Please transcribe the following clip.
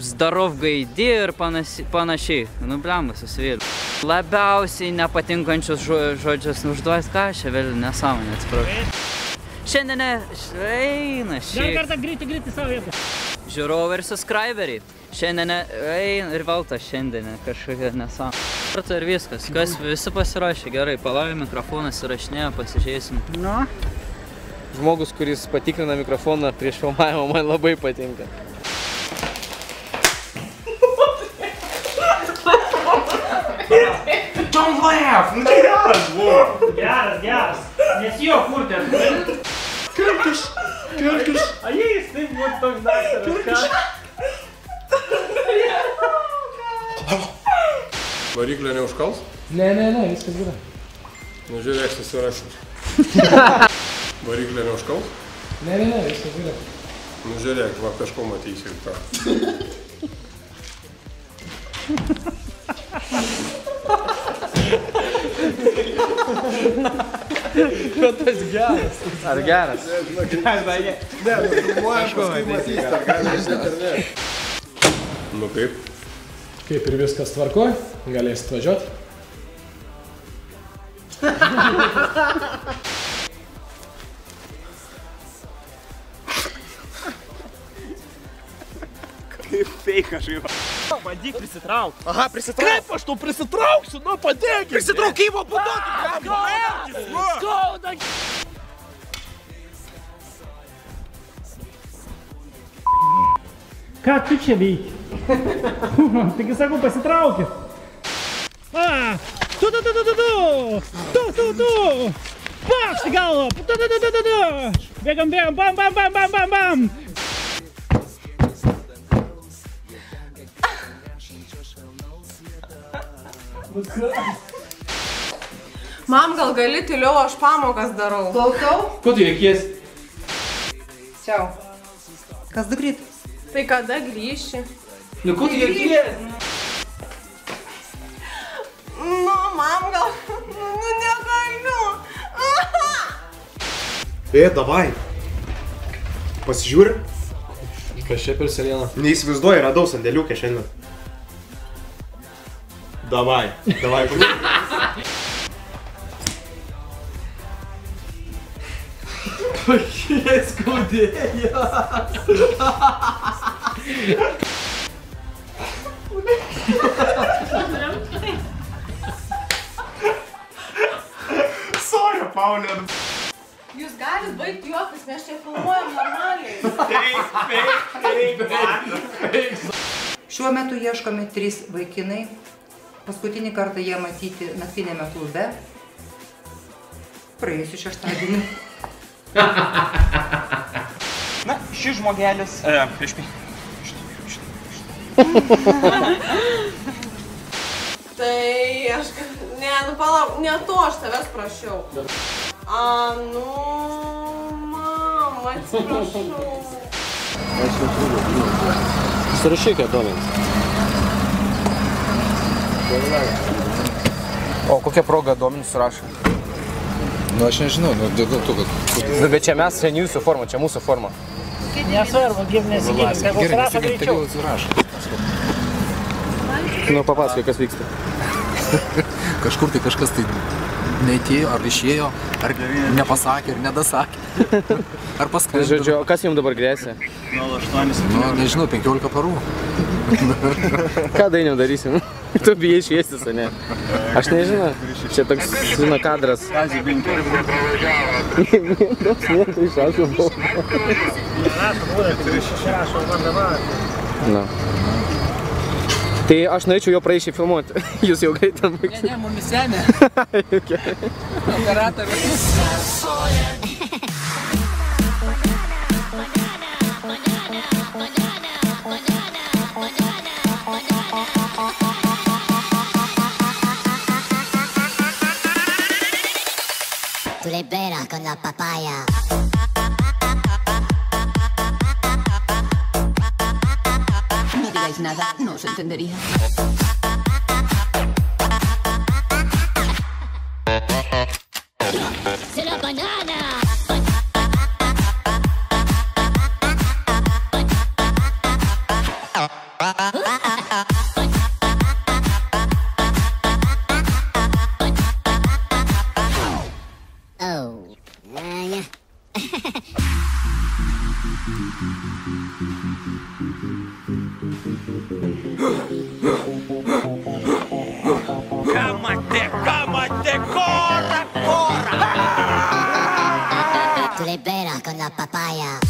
Zdarov gaidi ir panašiai. Nu, blemba, susivėliu. Labiausiai nepatinkančius žodžius užduos, ką aš čia vėl nesąmonė, atsiprašau. Šiandien eina šį. Dar kartą greitai savo vietą. Žiūrovai ir subscriberiai. Šiandien eina ir velta šiandien kažkokia nesąmonė. Kartu ir viskas. Kas visi pasiruošė gerai. Palavė mikrofonas, įrašinėjo, pasižiūrėsim. Nu. Žmogus, kuris patikrina mikrofoną prieš filmavimą, man labai patinka. Don't laugh! Geras buvo! Geras. Nesijo kurti. Kirkiš. A jais taip buvo toks daktaras, ką? Variklio neužkals? Ne, viskas yra. Nu žiūrėk, susirasim. Variklio neužkals? Ne, viskas yra. Nu žiūrėk, va kažko matysi ir ką. Tas geras. Ar geras? Ne, filmuojam, paskui matysi, ar gali žiūrėti ar ne. Nu kaip? Kaip ir viskas tvarkoj, galėsit važiuoti. Kaip feikas žaiva. Bandyk prisitrauk. Aha, prisitrauk. Kaip aš tu prisitrauksiu, nu padėkit! Prisitraukimo būdu! Skauda! Ką tu čia veiki? Taigi sakau, pasitraukit. Tu! Pakšt į galvą! Bėgam, bam! Mam, gal gali tyliau, aš pamokas darau. Klausau? Ko tu jėkies? Čiau. Kas du greit? Tai kada grįši? Nu, ko tu jėkies? Nu, mam, gal... Nu, negaliu. Davai. Pasižiūri? Kas čia per serieną? Neįsivaizduoju, radau sandėliukę šiandien. Davai. Pakies skaudėjo. Sorry, Paulė. Jūs galit baigti juokus, mes čia filmuojam normaliai. Šiuo metu ieškomi 3 vaikinai. Paskutinį kartą jie matyti naktinėme klube. Praėjusiu šeštadienį. Na, šis žmogelis... Tai aš... Ne, nu palauk, ne to aš tavęs prašiau. Nu... Mam, atsiprašau. Surašyk, duomenys. O kokią progą duomenys surašo? Nu, aš nežinau, nu, dėl to, kad... Bet čia mes, čia jūsų forma, čia mūsų forma. Nesvarbu, nesigilink, tegu surašo greičiau. Nu, papasakok, kas vyksta. Kažkur tai kažkas tai neatėjo, ar išėjo, ar nepasakė, ar nedasakė. Ar paskambino. Žodžiu, o kas jums dabar grėsia? 08. Nu, nežinau, 15 parų. Ką dainiau darysim? Tu bijai šviestis, o ne? Aš nežinau. Čia toks, žino, kadras. Toks niekai išrašo buvo. Na. Tai aš norėčiau jo praeišiai filmuoti. Jūs jau greitam baigsit. Ne, mumis senė. Operatorius. Tú le peras con la papaya. No digáis nada, no os entendería. ¡Se la banana! Oh, yeah. Cámate, corra, corra. Tu libera con la papaya.